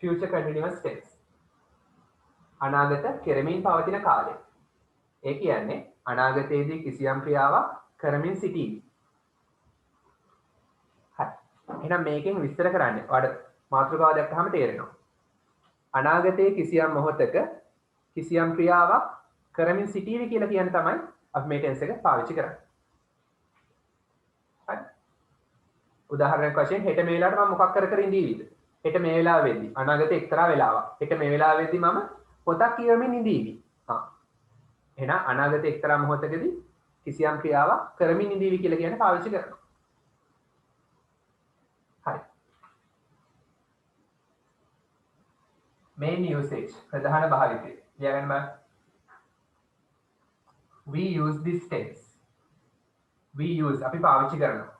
future continuous tense. අනාගත කෙරමින් පවතින කාලය. ඒ කියන්නේ අනාගතයේදී කිසියම් ක්‍රියාවක් කරමින් සිටීවි. හරි. එහෙනම් මේකෙන් විස්තර කරන්න. ඔයාලට මාතෘකාව දැක්කහම තේරෙනවා. අනාගතයේ කිසියම් මොහොතක කිසියම් ක්‍රියාවක් කරමින් සිටීවි කියලා කියන තමයි අපි මේ ටෙන්ස් එක පාවිච්චි කරන්නේ. හරි. උදාහරණයක් වශයෙන් හෙට මේ වෙලාවට මම මොකක් කර ඉඳීවිද? හෙට මේ වෙලාවෙදී අනාගතේ එක්තරා වෙලාවක්. හෙට මේ වෙලාවෙදී මම පොතක් කියවමින් ඉඳීවි. එහෙනම් අනාගතේ එක්තරා මොහොතකදී කිසියම් ක්‍රියාවක් කරමින් ඉඳීවි කියලා කියන්නේ පාවිච්චි කරනවා. හරි. main usage ප්‍රධාන භාවිතය. ලියගන්න බලන්න. we use this tense. we use අපි පාවිච්චි කරනවා.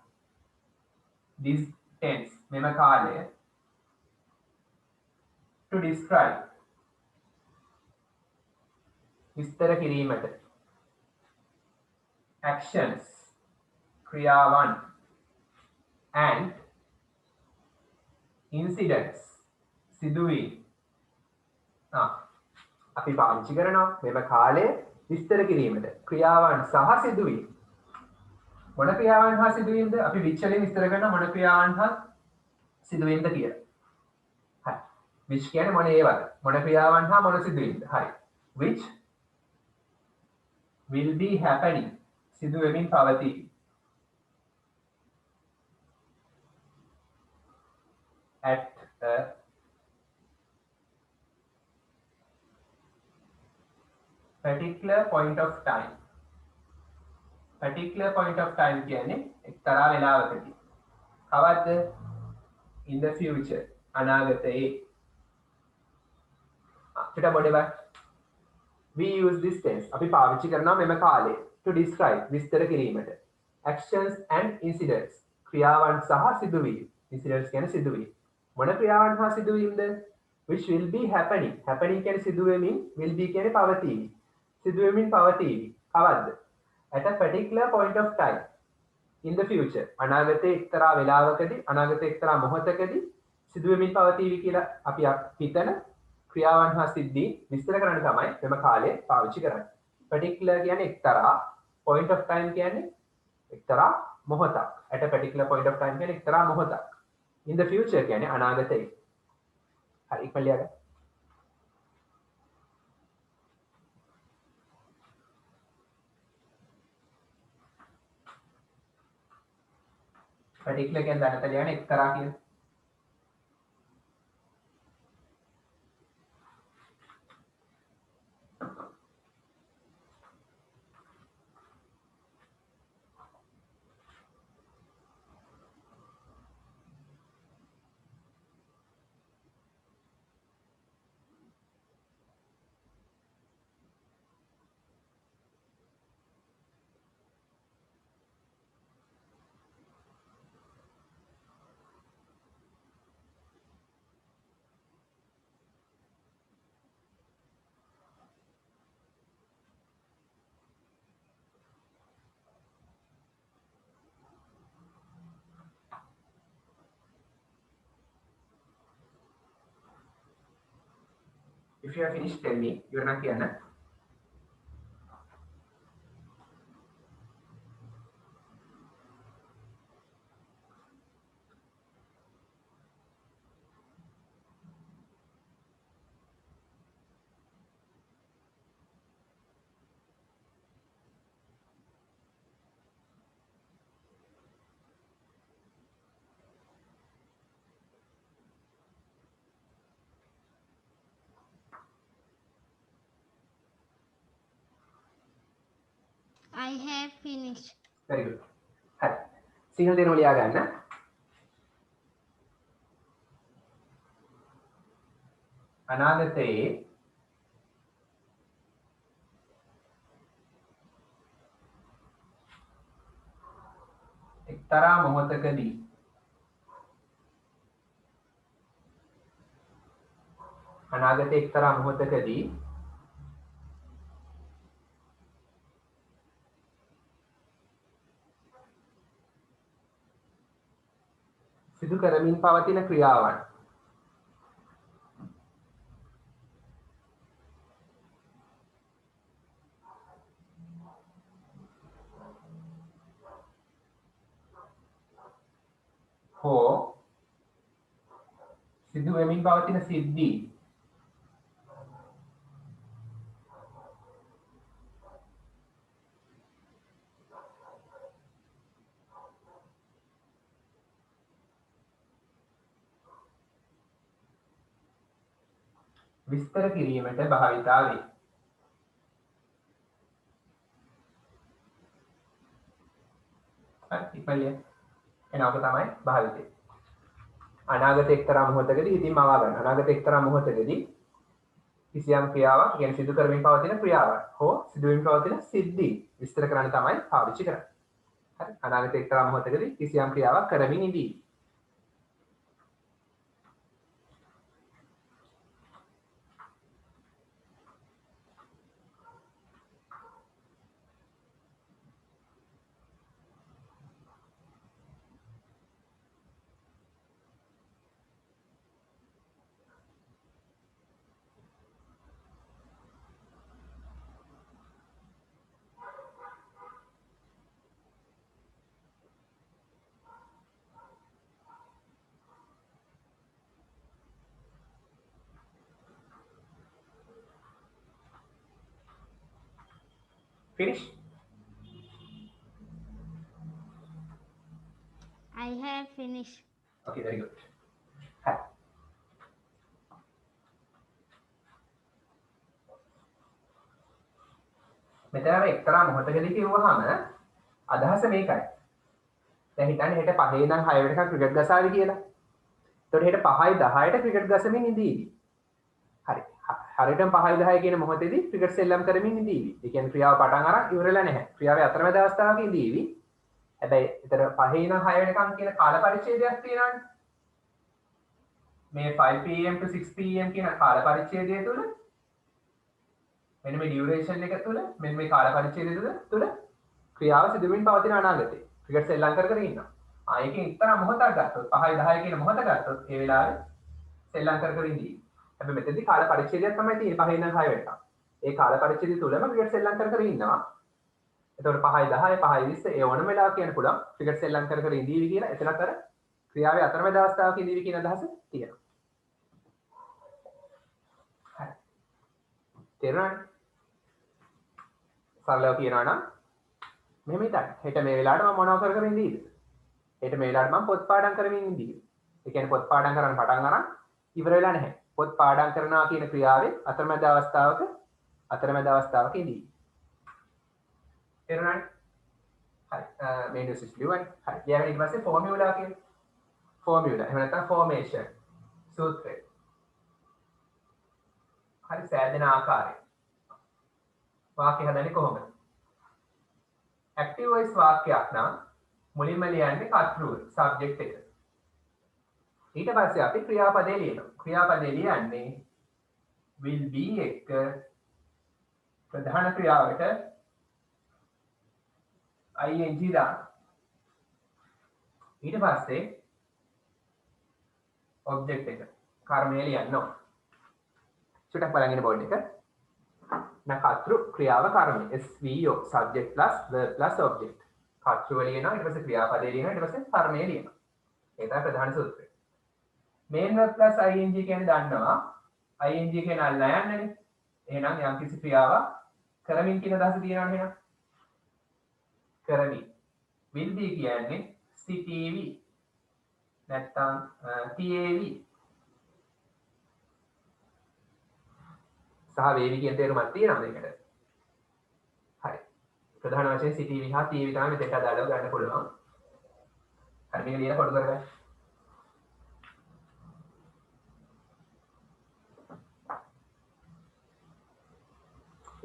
this tense මෙම කාලය to describe විස්තර කිරීමට actions ක්‍රියාවන් and incidents සිදුවීම් අපි පාවිච්චි කරනවා මෙම කාලය විස්තර කිරීමට ක්‍රියාවන් සහ සිදුවීම් මොන ක්‍රියාවන් හා සිදුවීම්ද අපි which වලින් විස්තර කරන මොන ක්‍රියාවන් හා සිදුවීම්ද කියලා. හරි. which කියන්නේ මොන ඒවාද? මොන ක්‍රියාවන් හා මොන සිදුවීම්ද? හරි. which will be happening සිදු වෙමින් පවතී. at a particular point of time. particular point of time කියන්නේ එක්තරා වේලාවකදී. කවද්ද? in the future අනාගතයේ. අපිට මොඩේවා we use this tense අපි පාවිච්චි කරනවා මෙම කාලේ to describe විස්තර කිරීමට actions and incidents ක්‍රියාවන් සහ සිදුවීම්. incidents කියන්නේ සිදුවීම්. මොන ක්‍රියාවන් හා සිදුවීම්ද? which will be happening. happening කියන්නේ සිදු වෙමින්, will be කියන්නේ පවතීවි. සිදු වෙමින් පවතීවි. කවද්ද? at a particular point of time in the future අනාගතයේ එක්තරා වේලාවකදී අනාගතයේ එක්තරා මොහොතකදී සිදු වෙමින් පවතීවි කියලා අපි හිතන ක්‍රියාවන් හා සිද්ධි විස්තර කරන්න තමයි මෙම කාලය පාවිච්චි කරන්නේ. particular කියන්නේ එක්තරා, point of time කියන්නේ එක්තරා මොහොතක්. at a particular point of time කියන්නේ එක්තරා මොහොතක්. in the future කියන්නේ අනාගතයේ. හරි ඉක්මනට ලියගන්න. particular කියන්නේ දැනට ලියන්නේ එක්තරා කියන. If you have finished, tell me. You're not here, na? I have finished. Very good. හරි. සිංහල දෙනෝ ලියා ගන්න. අනාගතයේ එක්තරා මොහොතකදී අනාගතයේ එක්තරා මොහොතකදී සිදු කරමින් පවතින ක්‍රියාවන් හෝ සිදු වෙමින් පවතින සිද්ධි විස්තර කිරීමට භාවිතා වේ. හරි ඉපලිය එනවාක තමයි භාවිතය. අනාගත එක්තරා මොහොතකදී හිතින් මවා ගන්න. අනාගත එක්තරා මොහොතකදී කිසියම් ක්‍රියාවක් කියන්නේ සිදු කරමින් පවතින ක්‍රියාවක් හෝ සිදු වෙමින් පවතින සිද්ධි විස්තර කරන්න තමයි පාවිච්චි කරන්නේ. හරි අනාගත එක්තරා මොහොතකදී කිසියම් ක්‍රියාවක් කරමින් ඉඳී. Finish? I have finished. Okay, very good. Hi. මෙතන එක්තරා මොහොතකදී කිව්වහම අදහස මේකයි. දැන් හිතන්නේ හෙට 5 ඉඳන් 6 වෙනකන් ක්‍රිකට් ගසාවි කියලා. එතකොට හෙට 5යි 10ට ක්‍රිකට් ගසමින් ඉඳීවි. හරි. හරියටම 5යි 10යි කියන මොහොතේදී ක්‍රිකට් සෙල්ලම් කරමින් ඉඳීවි. ඒ කියන්නේ ක්‍රියාව පටන් අරන් ඉවරලා නැහැ. ක්‍රියාවේ අතරමැද අවස්ථාවක ඉඳීවි. හැබැයි එතන 5 ඉඳන් 6 වෙනකන් කියන කාල පරිච්ඡේදයක් තියෙනවානේ. මේ 5 pm to 6 pm කියන කාල පරිච්ඡේදය තුල මෙන්න මේ ඩියුරේෂන් එක තුල මෙන්න මේ කාල පරිච්ඡේදය තුල ක්‍රියාව සිදු වෙමින් පවතින අනාගතේ ක්‍රිකට් සෙල්ලම් කර ඉන්නවා. ඒකෙන් එක්තරා මොහොතක් ගත්තොත් 5යි 10යි කියන මොහොත ගත්තොත් ඒ වෙලාවේ සෙල්ලම් කර ඉඳී. හැබැයි මෙතනදී කාල පරිච්ඡේදයක් තමයි තියෙන්නේ 5 ඉඳන් 6 වෙනකම්. ඒ කාල පරිච්ඡේදය තුලම ක්‍රිකට් සෙල්ලම් කර ඉන්නවා. එතකොට 5යි 10යි 5යි 20 ඒ ඕනම වෙලාවක කියන්න පුළුවන් ක්‍රිකට් සෙල්ලම් කර ඉඳීවි කියලා. එතනත් අර ක්‍රියාවේ අතරමැද අවස්ථාවක ඉඳීවි කියන අදහස තියෙනවා. හරි. තේරුණාද? සරලව කියනවා නම් මෙහෙම හිතන්න. හෙට මේ වෙලාවට මම මොනව කර ඉඳීද? හෙට මේ වෙලාවට මම පොත් පාඩම් කරමින් ඉඳීවි. ඒ කියන්නේ පොත් පාඩම් කරන්න පටන් අරන් ඉවර වෙලා නැහැ. පොත් පාඩම් කරනවා කියන ක්‍රියාවේ අතරමැද අවස්ථාවක ඉඳීවි. තේරුණාද? හරි. මේ නියුස් ලියුවනේ. හරි. ඊළඟ ඊට පස්සේ ෆෝමියුලා කියන්නේ. ෆෝමියුලා. එහෙම නැත්නම් ෆෝමේෂන්. සූත්‍රය. හරි සෑදෙන ආකාරය. වාක්‍ය හදන්නේ කොහොමද? ඇක්ටිව් වොයිස් වාක්‍යයක් නම් මුලින්ම ලියන්නේ කර්තෘ සබ්ජෙක්ට් එක. ඊට පස්සේ අපි ක්‍රියාපදේ ලියනවා. ක්‍රියාපදේ ලියන්නේ will be එක ප්‍රධාන ක්‍රියාවට ing දාන. ඊට පස්සේ ඔබ්ජෙක්ට් එක කර්මය ලියන්න ඕන. චුට්ටක් බලන්න බෝඩ් එක. කර්තෘ ක්‍රියාව කර්මය SVO subject plus verb plus object. කර්තෘව ලියනවා ඊට පස්සේ ක්‍රියාපදේ ලියනවා ඊට පස්සේ කර්මය ලියනවා. ඒක තමයි ප්‍රධාන සූත්‍රය. main verb plus ing කියන්නේ දන්නවා. ing කියන අල්ලා යන්නනේ. එහෙනම් යම්කිසි ක්‍රියාවක් කරමින් කියන අදහස තියෙනවනේ එහෙනම්. කරමින්. will be කියන්නේ සිටීවි. නැත්තම් තියේවි. සහ වේවි කියන තේරුමක් තියෙනවද ඒකට? හරි. ප්‍රධාන වශයෙන් සිටීවි හා තියේවි තමයි මෙතෙන්ට අදාළව ගන්න පුළුවන්. හරි මේක ලියලා කොටු කරගන්න.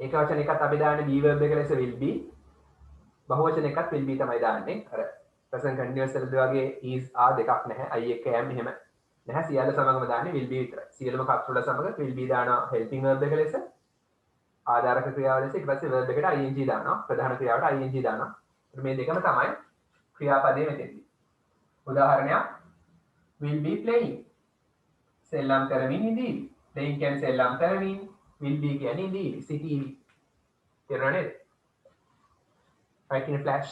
ඒක වචන එකත් අපි දාන්නේ be verb එක ලෙස will be. බහුවචන එකත් will be තමයි දාන්නේ. අර present continuous වලදී වගේ is are දෙකක් නැහැ. I එක am එහෙම නැහැ. සියල්ල සමගම දාන්නේ will be විතරයි. සියලුම කර්තෘල සමග will be දානවා helping verb එක ලෙස. ආධාරක ක්‍රියාව ලෙස ඊට පස්සේ verb එකට ing දානවා. ප්‍රධාන ක්‍රියාවට ing දානවා. මේ දෙකම තමයි ක්‍රියාපදයේ මෙතෙන්දී. උදාහරණයක් will be playing. සෙල්ලම් කරමින් ඉඳීවි. playing කියන්නේ සෙල්ලම් කරමින්, will be කියන්නේ ඉඳීවි, සිටීවි. තේරුණා නේද? right in a flash.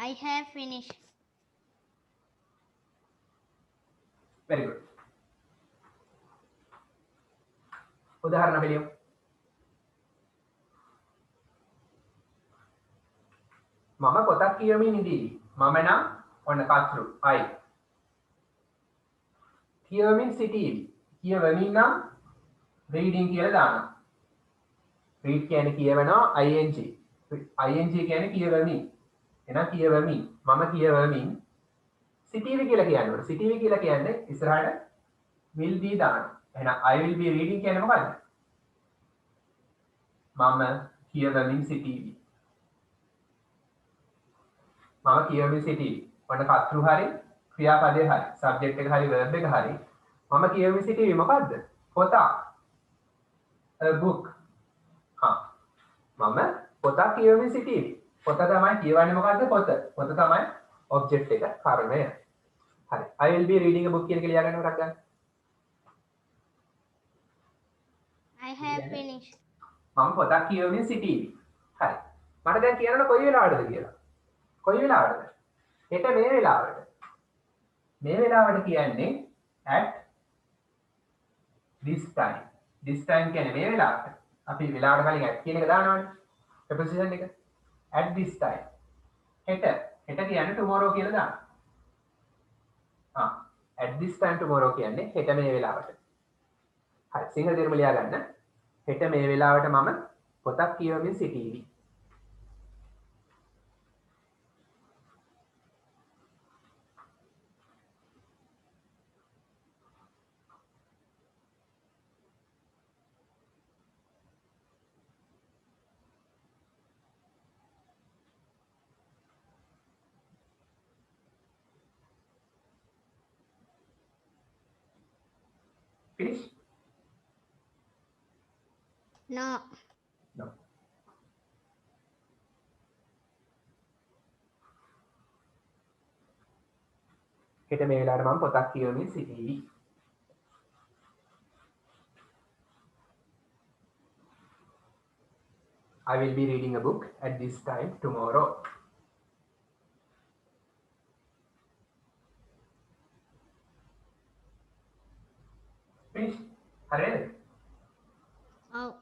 I have finished. very good. උදාහරණ බලමු. මම පොතක් කියවමින් ඉඳී. මම නම් ඔන්න කතරු I. කියවමින් සිටීවි. කියවමින් නම් reading කියලා දානවා. read කියන්නේ කියවනවා ing. ing කියන්නේ කියවමින්. එහෙනම් කියවමින් මම කියවමින් සිටීවි කියලා කියනවා. සිටීවි කියලා කියන්නේ ඉස්සරහට will be දානවා. එහෙනම් I will be reading කියන්නේ මොකද්ද? මම කියවමින් සිටීවි. මම කියවමින් සිටීවි. ඔන්න කතරු හරි ක්‍රියාපදේ හරි සබ්ජෙක්ට් එක හරි verb එක හරි මම කියවමින් සිටීවි මොකද්ද? පොතක්. a book. මම පොතක් කියවමින් සිටීවි. පොත තමයි කියවන්නේ මොකද්ද? පොත. පොත තමයි object එක කාරණය. හරි. I will be reading a book කියන එක ලියා ගන්න උරක් ගන්න. I have finished. මම පොතක් කියවමින් සිටීවි. හරි. මට දැන් කියන්න කොයි වෙලාවටද කියලා. කොයි වෙලාවටද? හෙට මේ වෙලාවට. මේ වෙලාවට කියන්නේ at this time. this time කියන්නේ මේ වෙලාවට. අපි වෙලාවට කලින් at කියන එක දානවනේ. preposition එක. at this time. හෙට. හෙට කියන්නේ tomorrow කියලා දානවා. at this time tomorrow කියන්නේ හෙට මේ වෙලාවට. හරි. සිංහල තේරුම ලියා ගන්න. හෙට මේ වෙලාවට මම පොතක් කියවමින් සිටීවි. Finish? No. No. හෙට මේ වෙලාවට මම පොතක් කියවමින් සිටීවි. I will be reading a book at this time tomorrow. Finish? හරිද? Oh.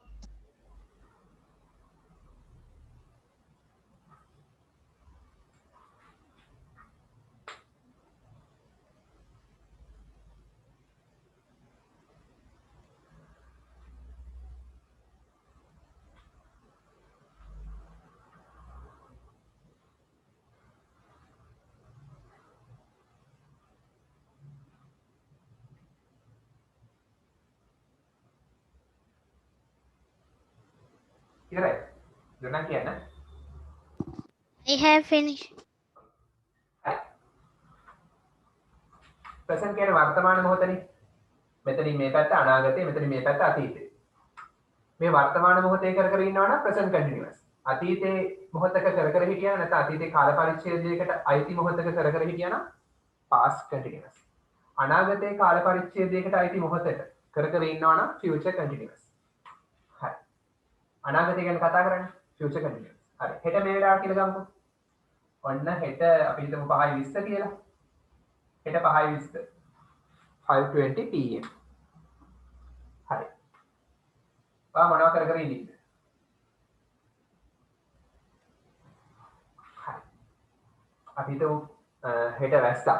ඉවරයි. දුන්නා කියන්න. I have finished. ප්‍රසන්ට් කියන්නේ වර්තමාන මොහොතනේ. මෙතනින් මේ පැත්ත අනාගතේ, මෙතනින් මේ පැත්ත අතීතේ. මේ වර්තමාන මොහොතේ කර කර ඉන්නවා නම් ප්‍රසන්ට් කන්ටිනියුස්. අතීතේ මොහොතක කර කර හිටියා නැත්නම් අතීතේ කාල පරිච්ඡේදයකට අයිති මොහොතක කර කර හිටියා නම් past continuous. අනාගතේ කාල පරිච්ඡේදයකට අයිති මොහොතක කර කර ඉන්නවා නම් future continuous. හරි. අනාගතය ගැන කතා කරන්නේ future continuous. හරි. හෙට මේ වෙලාවට කියලා ගමුකෝ. ඔන්න හෙට අපි හිතමු 5:20 කියලා. හෙට 5:20. 5:20 pm. හරි. මොනවා කර කර ඉන්නේ? හරි. අපි හිතමු හෙට වැස්සා.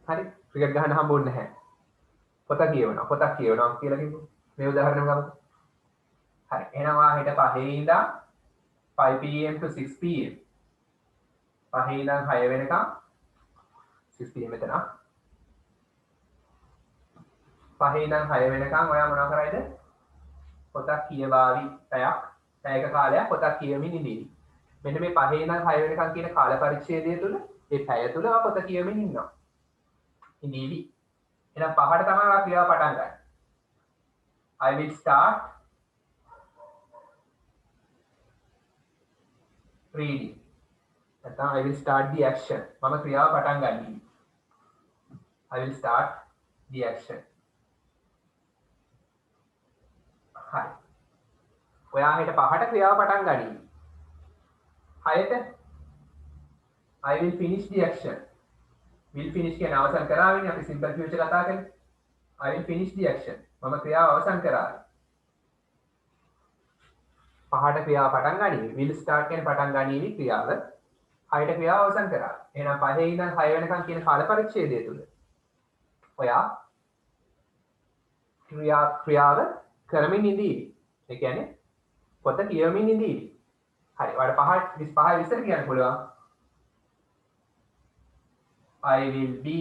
හරි. ක්‍රිකට් ගහන්න හම්බුනේ නැහැ. පොතක් කියවනවා කියලා කිව්වොත් මේ උදාහරණයක් ගමුකෝ. හරි. එහෙනම් හෙට 5 ඉඳන් 5 pm to 6 pm. 5 ඉඳන් 6 වෙනකම් 6 pm එතන. 5 ඉඳන් 6 වෙනකම් ඔයා මොනවා කරයිද? පොතක් කියවාවි. පැයක කාලයක් පොතක් කියවමින් ඉඳී. මෙන්න මේ 5 ඉඳන් 6 වෙනකම් කියන කාල පරිච්ඡේදය තුල මේ පැය තුල ඔයා පොත කියවමින් ඉන්නවා. ඉඳීවි. එහෙනම් 5ට තමයි ඔයා ක්‍රියාව පටන් ගන්න. I will start reading. නැත්නම් I will start the action. මම ක්‍රියාව පටන් ගන්නවා. I will start the action. හරි. ඔයා හෙට 5ට ක්‍රියාව පටන් ගනියි. 6ට I will finish the action. will finish කියන අවසන් කරාවිනේ අපි simple future කතා කරන්නේ. I will finish the action. මම ක්‍රියාව අවසන් කරාවි. පහට ක්‍රියාව පටන් ගනිමි. will start කියන පටන් ගනිමි ක්‍රියාව. 6ට ක්‍රියාව අවසන් කරා. එහෙනම් 5 ඉඳන් 6 වෙනකන් කියන කාල පරිච්ඡේදය තුල ඔයා ක්‍රියාව කරමින් ඉඳීවි. ඒ කියන්නේ පොත කියවමින් ඉඳීවි. හරි. ඔයාලට 5 විස්තර කියන්න පුළුවන්. I will be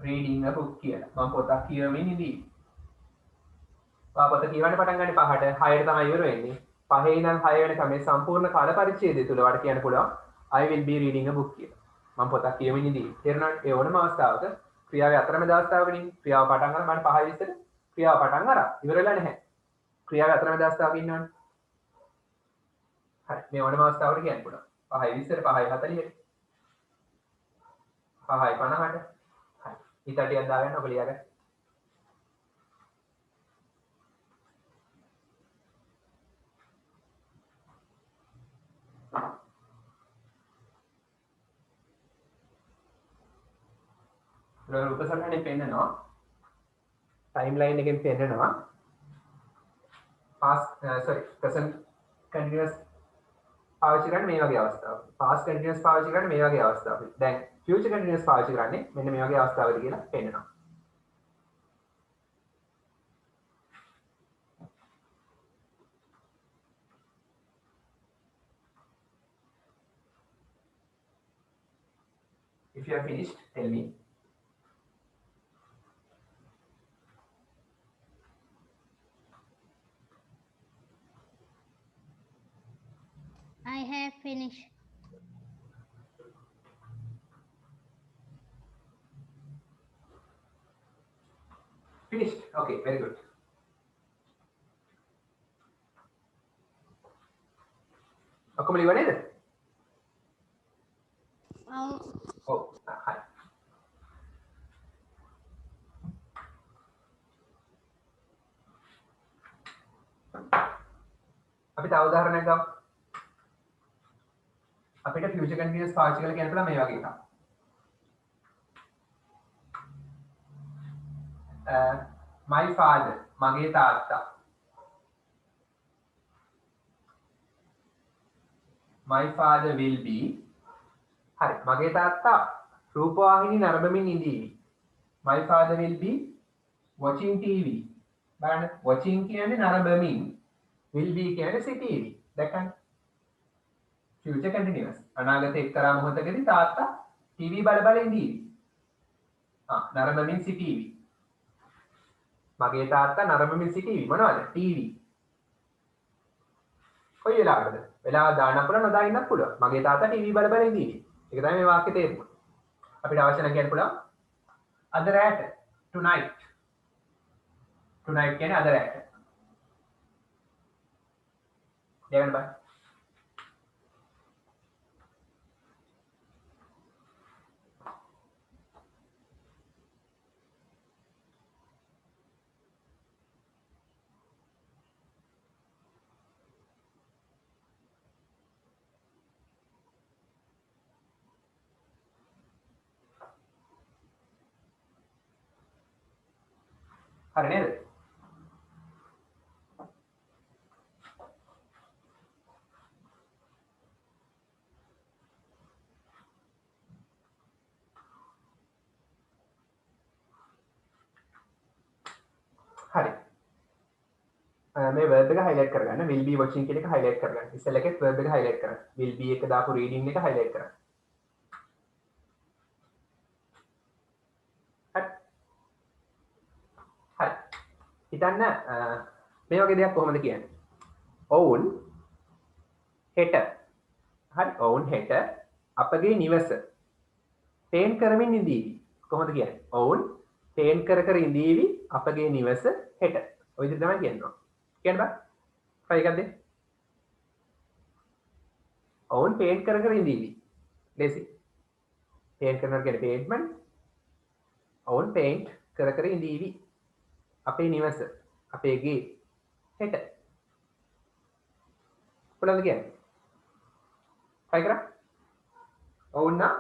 reading a book කියලා. මම පොතක් කියවමින් ඉඳීවි. ඔයා පොත කියවන්න පටන් ගන්නේ 5ට 6ට තමයි ඉවර වෙන්නේ. 5 ඉඳන් 6 වෙනකම් මේ සම්පූර්ණ කාල පරිච්ඡේදය තුල ඔයාලට කියන්න පුළුවන් I will be reading a book කියලා. මම පොතක් කියවමින් ඉඳීවි. තේරුණාද? ඒ ඕනම අවස්ථාවක ක්‍රියාවේ අතරමැද අවස්ථාවකදී ක්‍රියාව පටන් ගන්න මම 5 විස්තර ක්‍රියාව පටන් අරන් ඉවර වෙලා නැහැ. ක්‍රියාවේ අතරමැද අවස්ථාවක ඉන්නවනේ. හරි මේ ඕනම අවස්ථාවකට කියන්න පුළුවන් 5 20 5 40 5 50ට හරි ඊටටියක් දාගන්න ඔක ලියාගන්න රූප සටහනේ පෙන්නනවා ටයිම්ලයින් එකෙන් පෙන්නනවා present continuous පාවිච්චි කරන්නේ මේ වගේ අවස්ථාවක. past continuous පාවිච්චි කරන්නේ මේ වගේ අවස්ථාවක. දැන් future continuous පාවිච්චි කරන්නේ මෙන්න මේ වගේ අවස්ථාවකදී කියලා පෙන්නනවා. If you are finished, tell me. I have finished. Finished. Okay, very good. ඔක්කොම ලියුවා නේද? ඔව්. හරි. අපි තව උදාහරණයක් ගමු. අපිට future continuous පාවිච්චි කරලා කියන්න පුළුවන් මේ වගේ එකක්. My father, මගේ තාත්තා. My father will be. හරි, මගේ තාත්තා රූපවාහිනී නරඹමින් ඉඳීවි. My father will be watching TV. බලන්න, watching කියන්නේ නරඹමින්, will be කියන්නේ සිටීවි. දැක්කද? future continuous. අනාගතේ එක්තරා මොහොතකදී තාත්තා TV බල ඉඳීවි. නරඹමින් සිටීවි. මගේ තාත්තා නරඹමින් සිටීවි. මොනවද? TV. කොයි වෙලාවකද? වෙලාව දාන්න පුළුවන් නොදාන්නත් පුළුවන්. මගේ තාත්තා TV බල ඉඳීවි. ඒක තමයි මේ වාක්‍යයේ තේරුම. අපිට අවශ්‍ය නම් කියන්න පුළුවන් other at tonight. tonight කියන්නේ other at. දෙන්න බෑ. හරි නේද? හරි. මේ verb එක highlight කරගන්න. will be watching කියන එක highlight කරගන්න. ඉස්සෙල්ලා එකේ verb එක highlight කරන්න. will be එක දාපු reading එක highlight කරන්න. හරි. හිතන්න මේ වගේ දෙයක් කොහොමද කියන්නේ? ඔවුන් හෙට හරි ඔවුන් හෙට අපගේ නිවස පේන් කරමින් ඉඳීවි. කොහොමද කියන්නේ? ඔවුන් පේන් කර ඉඳීවි අපගේ නිවස හෙට. ඔය විදිහට තමයි කියනවා. කියන්න බෑ. try එකක් දෙන්න. ඔවුන් පේන් කර ඉඳීවි. ලේසි. පේන් කරනවා කියන්නේ පේන්ට්මන්ට්. ඔවුන් පේන්ට් කර ඉඳීවි. අපේ නිවස අපේ ගේ හෙට. පුළුවන්ද කියන්නේ? try කරා. ඔව් නම්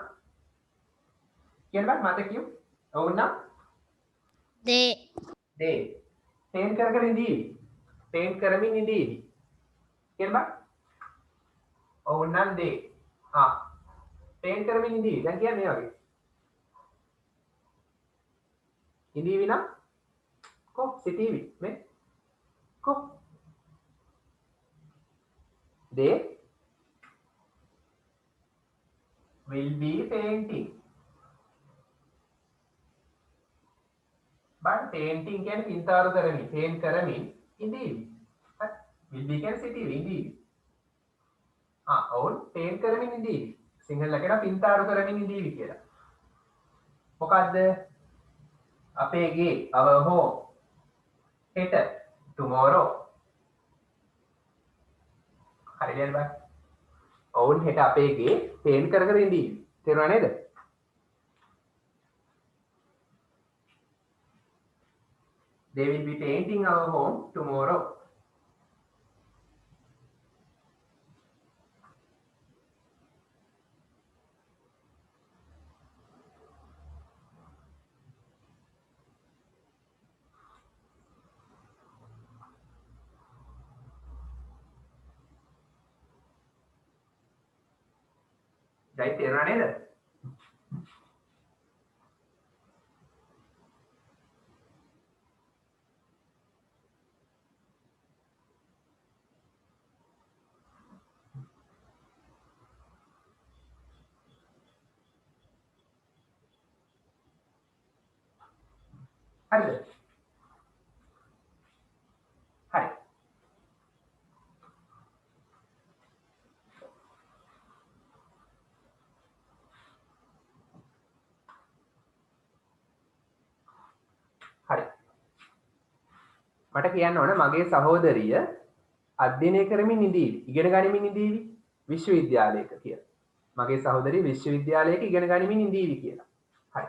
කියන්න බෑ මට කියමු. ඔව් නම් they, they තේන් කර කර ඉඳීවි. තේන් කරමින් ඉඳීවි. කියන්න බෑ. ඔව් නම් they. තේන් කරමින් ඉඳීවි. දැන් කියන්නේ මේ වගේ. ඉඳීවි නම් කො සිටීවි මේ කො they will be painting. but painting කියන්නේ පින්තාරු කරමින් paint කරමින් ඉඳීවි. will be කියන්නේ සිටීවි ඉඳීවි. ඔවුන් paint කරමින් ඉඳීවි. සිංහල කියන පින්තාරු කරමින් ඉඳීවි කියලා. මොකද්ද? අපේ ගේ our home හෙට tomorrow. හරියද බං? ඔවුන් හෙට අපේ ගේ paint කර කර ඉඳීවි. තේරුණා නේද? they will be painting our home tomorrow. right තේරුණා නේද? හරිද? හරි. හරි. මට කියන්න ඕන මගේ සහෝදරිය අධ්‍යයනය කරමින් ඉඳීවි. ඉගෙන ගනිමින් ඉඳීවි විශ්වවිද්‍යාලයක කියලා. මගේ සහෝදරිය විශ්වවිද්‍යාලයක ඉගෙන ගනිමින් ඉඳීවි කියලා. හරි.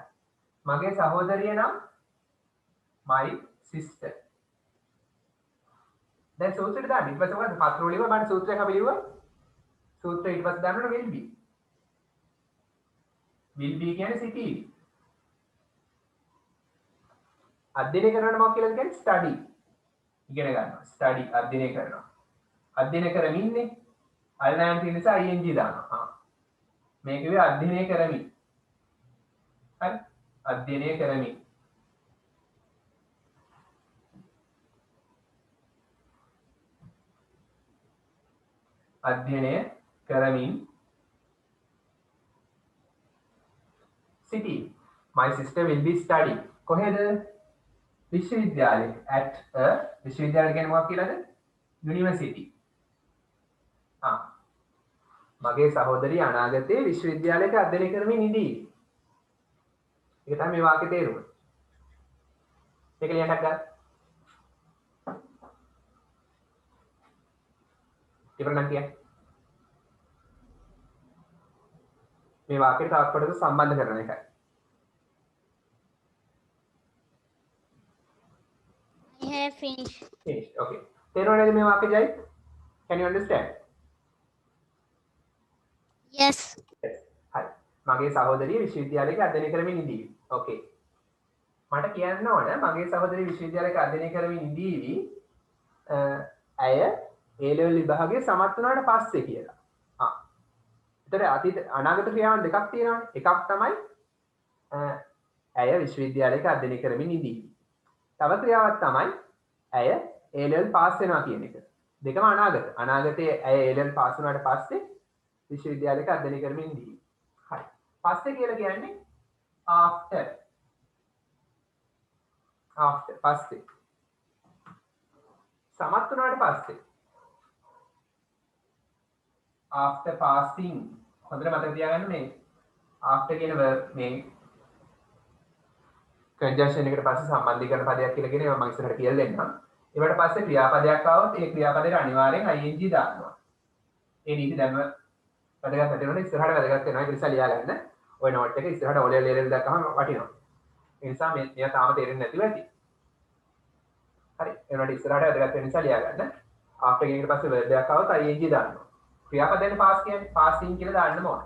මගේ සහෝදරිය නම් my sister. දැන් සූත්‍රයට දාන්න. ඊට පස්සේ මොකද? පත්‍රෝ ලියුවා මම සූත්‍රයක් අපි ලියුවා. සූත්‍රය ඊට පස්සේ දාන්න will be. will be කියන්නේ සිටීවි. අධ්‍යයනය කරනවා මොකක්ද කියලා කියන්නේ study. ඉගෙන ගන්නවා. study අධ්‍යයනය කරනවා. අධ්‍යයනය කරමින්නේ අල්නෑන් තියෙන නිසා ing දානවා. මේක විදිහ අධ්‍යයනය කරමින්. හරි? අධ්‍යයනය කරමින්. අධ්‍යයනය කරමින් city. My sister will be studying. කොහෙද? විශ්වවිද්‍යාලයේ at a විශ්වවිද්‍යාලය කියන්නේ මොකක්ද කියලාද? යුනිවර්සිටි. මගේ සහෝදරිය අනාගතයේ විශ්වවිද්‍යාලයක අධ්‍යයනය කරමින් ඉඳී. ඒක තමයි මේ වාක්‍යයේ තේරුම. ඒක ලියන්නත් ගන්න. ඉවරනම් කියන්නේ. මේ වාක්‍යයට තවත් කොටස සම්බන්ධ කරන එකයි. I have finished. Finished. Okay. තේරුණා නේද මේ වාක්‍යය ජයි? Can you understand? Yes. Yes. හරි. මගේ සහෝදරිය විශ්වවිද්‍යාලයක අධ්‍යයනය කරමින් ඉඳී. Okay. මට කියන්න ඕන මගේ සහෝදරිය විශ්වවිද්‍යාලයක අධ්‍යයනය කරමින් ඉඳීවි. ඇය A level විභාගයේ සමත් වුණාට පස්සේ කියලා. ඒතර අතීත අනාගත ක්‍රියාවන් දෙකක් තියෙනවානේ. එකක් තමයි ඇය විශ්වවිද්‍යාලයක අධ්‍යයනය කරමින් ඉඳීවි. තව ක්‍රියාවක් තමයි ඇය A level පාස් වෙනවා කියන එක. දෙකම අනාගත. අනාගතයේ ඇය A level පාස් වුණාට පස්සේ විශ්වවිද්‍යාලයක අධ්‍යයනය කරමින් ඉඳීවි. හරි. පස්සේ කියලා කියන්නේ after. after පස්සේ. සමත් වුණාට පස්සේ. after passing. හොඳට මතක තියාගන්න මේ after කියන verb මේ conjunction එකට පස්සේ සම්බන්ධීකරණ පදයක් කියලා කියන ඒවා මම ඉස්සරහට කියලා දෙන්නම්. ඊට පස්සේ ක්‍රියාපදයක් ආවොත් ඒ ක්‍රියාපදයට අනිවාර්යෙන් ing දානවා. ඒ නීති දැන්ව වැදගත් වෙනවා ඉස්සරහට වැදගත් වෙනවා. ඒක නිසා ලියා ගන්න. ඔය නෝට් එක ඉස්සරහට ඔලේ ලේරෙල් දැක්කම වටිනවා. ඒ නිසා මෙයා තාම තේරෙන්නේ නැතිව ඇති. හරි. ඒනට ඉස්සරහට වැදගත් වෙන නිසා ලියා ගන්න. after කියනකට පස්සේ verb එකක් આવුත් ing දාන්න ඕන. ක්‍රියාපදයෙන් pass කියන්නේ passing කියලා දාන්න ඕන.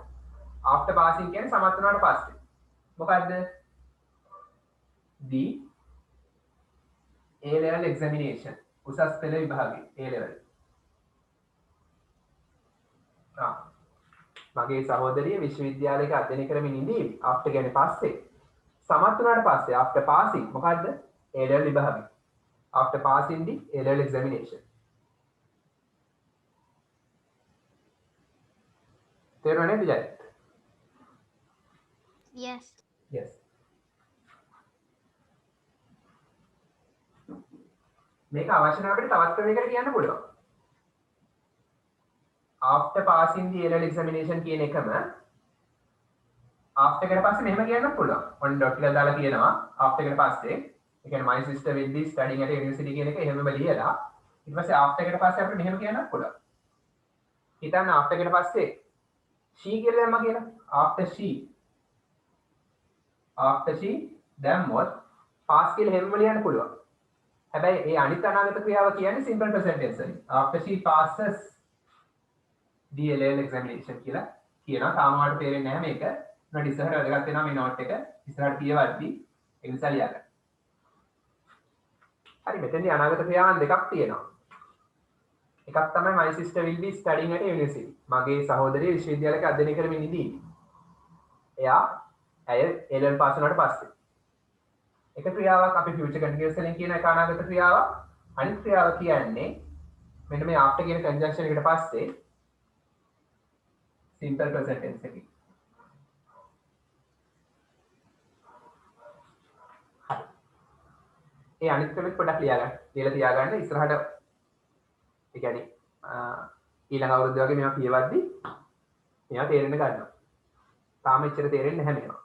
after passing කියන්නේ සමත් වුණාට පස්සේ. මොකද්ද? the A level examination. උසස් පෙළ විභාගේ A level. මගේ සහෝදරිය විශ්වවිද්‍යාලයක අධ්‍යයනය කරමින් ඉඳී after කියන්නේ පස්සේ සමත් වුණාට පස්සේ after passing මොකද්ද? A level විභාගේ. after passing the A level examination. තේරුණා නේද ජය? Yes. Yes. මේක අවශ්‍ය නම් අපිට තවත් ක්‍රමයකට කියන්න පුළුවන්. after passing the A level examination කියන එකම after එකට පස්සේ මෙහෙම කියන්නත් පුළුවන්. on dot කියලා දාලා කියනවා after එකට පස්සේ. ඒ කියන්නේ my sister will be studying at a university කියන එක එහෙමම ලියලා ඊට පස්සේ after එකට පස්සේ අපිට මෙහෙම කියන්නත් පුළුවන්. හිතන්න after එකට පස්සේ she කියලා දැම්මා කියලා. after she දැම්මොත් pass කියලා හැමම ලියන්න පුළුවන්. හැබැයි ඒ අනිත් අනාගත ක්‍රියාව කියන්නේ simple present tense වලින්. after she passes the A level examination කියලා කියනවා. තාම ඔයාලට තේරෙන්නේ නැහැ මේක. උනට ඉස්සරහට වැදගත් වෙනවා මේ note එක. ඉස්සරහට කියවද්දි ඒ නිසා ලියාගන්න. හරි මෙතෙන්දී අනාගත ක්‍රියාවන් දෙකක් තියෙනවා. එකක් තමයි my sister will be studying at a university. මගේ සහෝදරිය විශ්වවිද්‍යාලයක අධ්‍යයනය කරමින් ඉදී. එයා ඇය A level pass වුණාට පස්සේ. එක ක්‍රියාවක් අපි future continuous වලින් කියන එක අනාගත ක්‍රියාවක්. අනිත් ක්‍රියාව කියන්නේ මෙන්න මේ after කියන conjunction එකට පස්සේ simple present tense එකකින්. හරි. ඒ අනිත් ක්‍රමෙත් පොඩ්ඩක් ලියාගන්න. ලියලා තියාගන්න ඉස්සරහට ඒ කියන්නේ ඊළඟ අවුරුද්ද වගේ මේවා කියවද්දි මේවා තේරෙන්න ගන්නවා. තාම එච්චර තේරෙන්නේ නැහැ මේවා.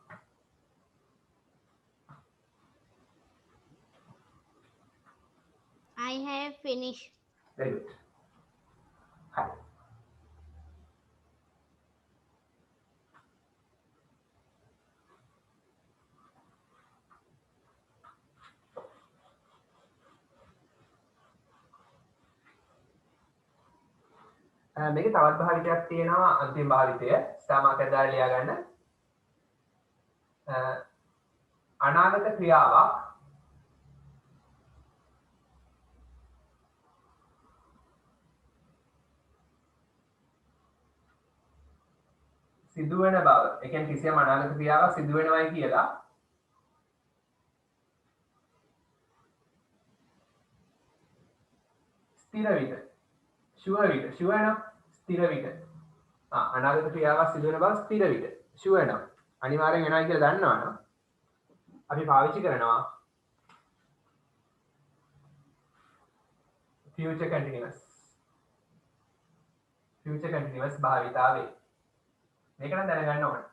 I have finished. Very good. හරි. මේක තවත් භාවිතයක් තියෙනවා අන්තිම භාවිතය සාමාන්‍යයෙන් දාලා ලියා ගන්න. අනාගත ක්‍රියාවක් සිදුවෙන බව. ඒ කියන්නේ කිසියම් අනාගත ක්‍රියාවක් සිදු වෙනවයි කියලා ස්ථිර විට sure විට sure නම් ස්ථිර විට අනාගත ක්‍රියාවක් සිදු වෙන බව ස්ථිර විට sure නම් අනිවාර්යෙන් වෙනවා කියලා දන්නවනම් අපි පාවිච්චි කරනවා future continuous භාවිතාවේ. මේක නම් දැනගන්න ඕනේ.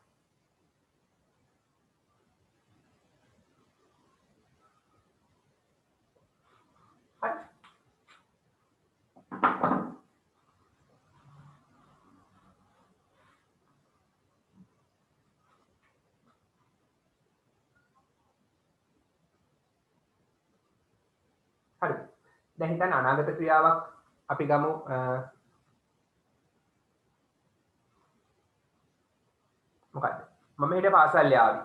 හරි. හරි. දැන් හිතන්න අනාගත ක්‍රියාවක් අපි ගමු මොකක්ද? මම හෙට පාසල් යාවි.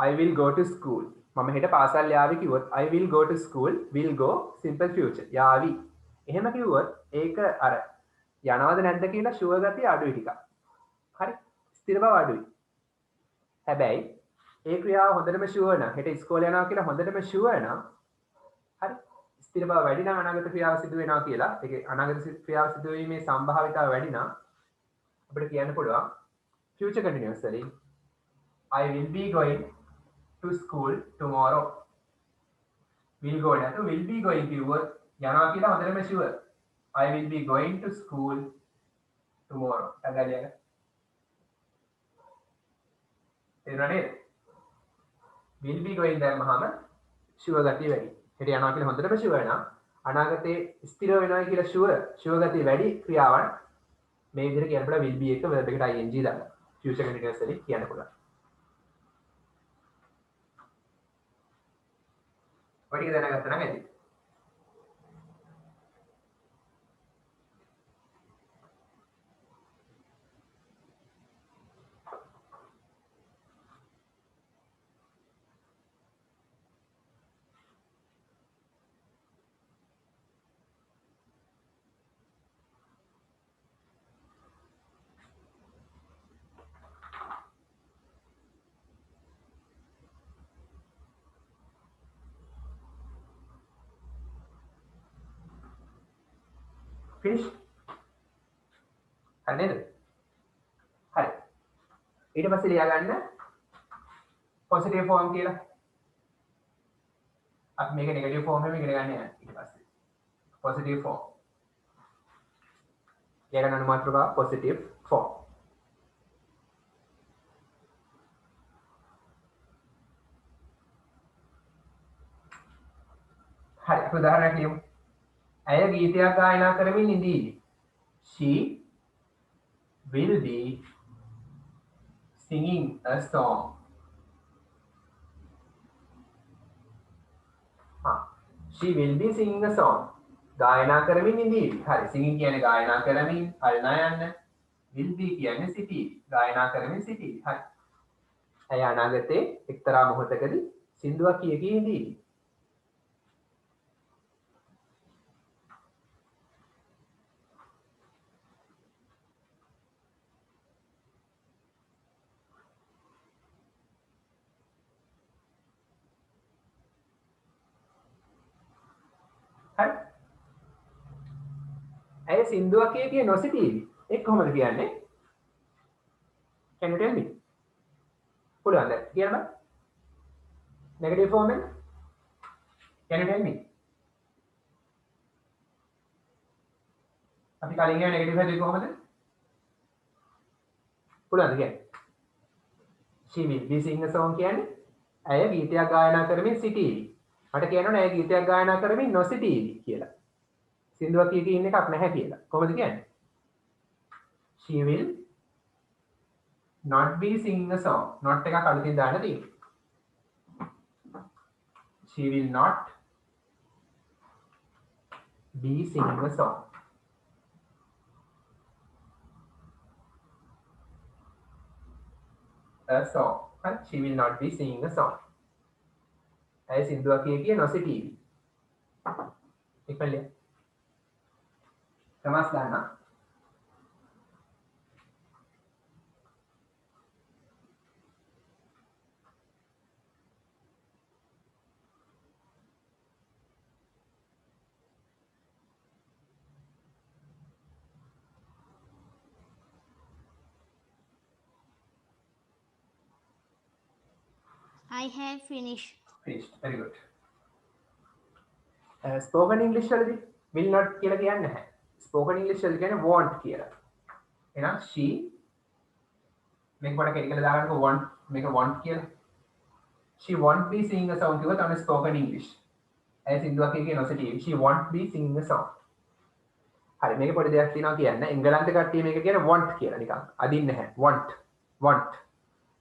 I will go to school. මම හෙට පාසල් යාවි කිව්වොත් I will go to school will go simple future. යාවි. එහෙම කිව්වොත් ඒක අර යනවද නැද්ද කියලා ෂුවර් ගතිය අඩුයි ටිකක්. හරි. ස්ථිර බව අඩුයි. හැබැයි ඒ ක්‍රියාව හොඳටම ෂුවර් නම් හෙට ඉස්කෝලේ යනවා කියලා හොඳටම ෂුවර් නම් හරි. ස්ථිර බව වැඩි නම් අනාගත ක්‍රියාව සිදු වෙනවා කියලා. ඒකේ අනාගත ක්‍රියාව සිදු වීමේ සම්භාවිතාව වැඩි නම් අපිට කියන්න පුළුවන් future continuous වලින් I will be going to school tomorrow. will go නැතු will be going කිව්වොත් යනවා කියලා හොඳටම sure. I will be going to school tomorrow. තගලියක. තේරුණා නේද? will be going දැම්මහම sure ගතිය වැඩි. හෙට යනවා කියලා හොඳටම sure නම් අනාගතේ ස්ථිර වෙනවා කියලා sure ගතිය වැඩි ක්‍රියාවන් මේ විදිහට කියන්න පුළුවන් will be එක verb එකට ing දාලා future continuous වලින් කියන්න පුළුවන්. ඔය ටික දැනගත්තා නම් ඇති. finish හරි නේද හරි ඊට පස්සේ ලියා ගන්න positive form කියලා අපි මේක negative form එකෙන් ඉගෙන ගන්න යනවා ඊට පස්සේ positive form ලියා ගන්න මාතෘකාව positive form හරි අපි උදාහරණයක් ලියමු ඇය ගීතයක් ගායනා කරමින් ඉඳීවි she will be singing a song she will be singing a song ගායනා කරමින් ඉඳීවි හරි singing කියන්නේ ගායනා කරමින් අල්නා යන්න will be කියන්නේ සිටීවි ගායනා කරමින් සිටීවි හරි ඇය අනාගතේ එක්තරා මොහොතකදී සින්දුවක් කිය කී ඉඳීවි හරි ඇය සින්දුවක් කිය නොසිටීවි ඒක කොහොමද කියන්නේ can you tell me පුළුවන්ද කියන්න negative form එක can you tell me අපි කලින් ගියා negative හැදුවේ කොහොමද පුළුවන්ද කියන්න she will be singing a song කියන්නේ ඇය ගීතයක් ගායනා කරමින් සිටීවි මට කියනවා ඇය ගීතයක් ගායනා කරමින් නොසිටීවි කියලා සින්දුවක් කිය ඉන්න එකක් නැහැ කියලා කොහොමද කියන්නේ she will not be singing a song not එකක් අලුතින් දාන්න තියෙනවා she will not be singing a song right? She will not be singing a song ඇය සින්දුවක් කිය නොසිටීවි ඉක්මනට සමාස් දාන්න I have finished. Finished. Very good. Spoken English වලදී will not කියලා කියන්නේ නැහැ. Spoken English වල කියන්නේ won't කියලා. එහෙනම් she මේක පොඩක් එකට දාගන්නකො want මේක want කියලා. She won't be singing a song කිව්වොත් ඔන්න spoken English. ඇය සින්දුවක් කිය නොසිටීවි. She won't be singing a song. හරි මේක පොඩි දෙයක් තියෙනවා කියන්න. එංගලන්ත කට්ටිය මේක කියන want කියලා නිකන්. අදින්නේ නැහැ. want.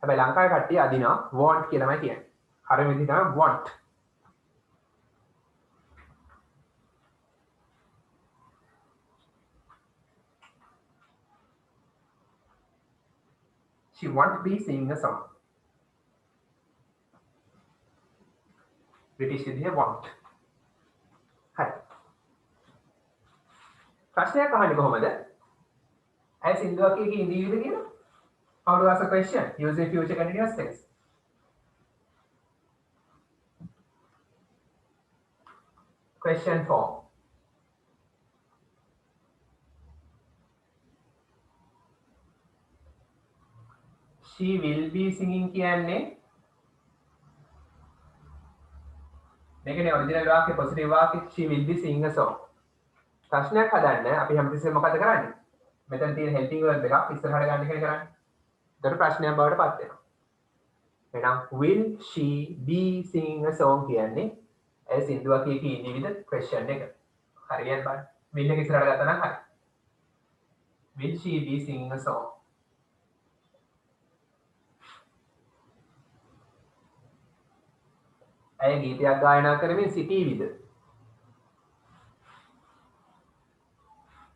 හැබැයි ලංකාවේ කට්ටිය අදිනවා want කියලාමයි කියන්නේ. හරිය විදිහ තමයි want. She won't be singing a song. British විදිහ want. හරි. ප්‍රශ්නයක් අහන්නේ කොහොමද? ඇයි සින්දුවක් කිය ඉඳීවිද කියලා? How to ask a question using future continuous tense? Question form. She will be singing කියන්නේ මේකනේ ඔරිජිනල් වාක්‍ය පොසිටිව් වාක්‍ය she will be singing a song. ප්‍රශ්නයක් හදන්න අපි හැමතිස්සෙම මොකද කරන්නේ? මෙතන තියෙන helping verb එකක් ඉස්සරහට ගන්න එක කරන්නේ. ඒතර ප්‍රශ්නයක් බවට පත් වෙනවා. එහෙනම් will she be singing a song කියන්නේ ඒ සින්දුවක් කිය ඉන්නේ question එක. හරියට බලන්න. will එක ඉස්සරහට ගත්තා නම් හරි. Will she be singing a song? ඇය ගීතයක් ගායනා කරමින් සිටීවිද?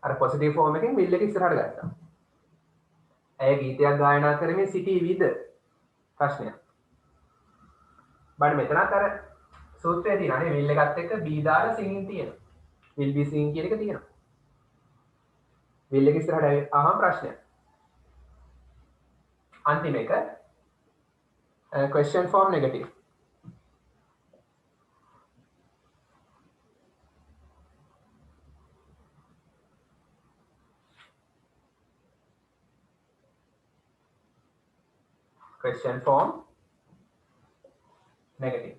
අර පොසිටිව් ෆෝම් එකෙන් will එක ඉස්සරහට ගත්තා. ඇය ගීතයක් ගායනා කරමින් සිටීවිද? ප්‍රශ්නයක්. බලන්න මෙතනත් අර සූත්‍රය තියෙනවානේ will එකත් එක්ක be දාලා singing තියෙනවා. will be singing කියන එක තියෙනවා. will එක ඉස්සරහට ආවම ප්‍රශ්නයක්. අන්තිම එක question form negative. question form negative.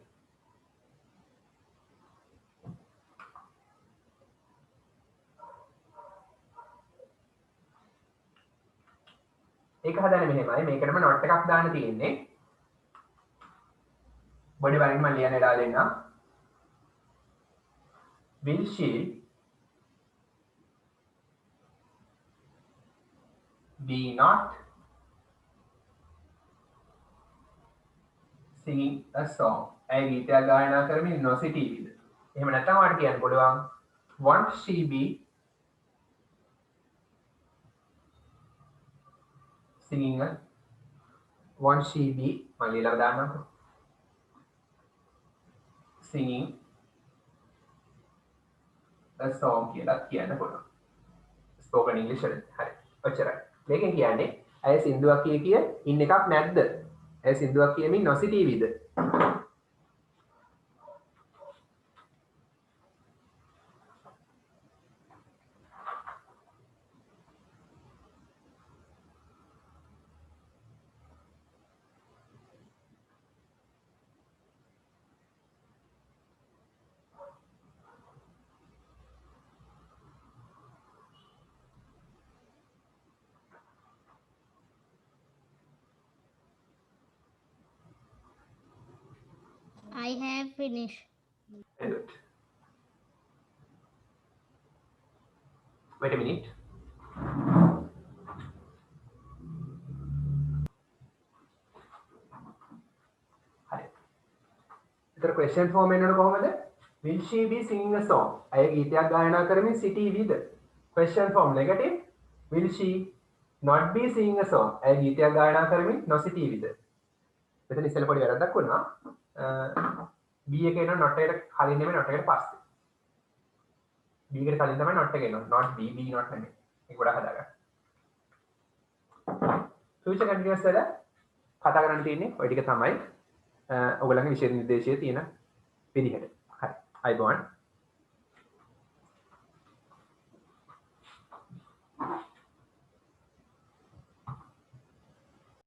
ඒක හදන්නේ මෙහෙමයි. මේකටම not එකක් දාන්න තියෙන්නේ. බොඩි වලින් මම ලියන්න දාලා දෙන්නම්. Will she be not singing a song? ඇයි ගීතයක් ගායනා කරමින් නොසිටීවිද? එහෙම නැත්නම් ඔයාලට කියන්න පුළුවන් won't she be singing a won't she be මම ලියලා දාන්නම්කෝ singing a song කියලා කියන්න පුළුවන් spoken english වලින් හරි ඔච්චරයි මේකෙන් කියන්නේ ඇය සින්දුවක් කිය ඉන්න එකක් නැද්ද ඇය සින්දුවක් කියමින් නොසිටීවිද I have finished. Very good. Wait a minute. Hi. The question form is will she be singing a song? I ගීතයක් ගායනා කරමින් සිටීවිද? Question form negative. Will she not be singing a song? I ගීතයක් ගායනා කරමින් නොසිටීවිද? මෙතන ඉස්සෙල්ලා පොඩි වැරද්දක් වුණා. B එකේ එන not එකට කලින් නෙමෙයි not එකට පස්සේ. B එකට කලින් තමයි not එක එනවා. Not B, B not නෙමෙයි. ඒක ගොඩක් හදාගන්න. future continuous වල කතා කරන්න තියෙන්නේ ඔය ටික තමයි. ඔයගොල්ලන්ගේ විෂය නිර්දේශයේ තියෙන විදිහට. හරි. අයිබෝන්.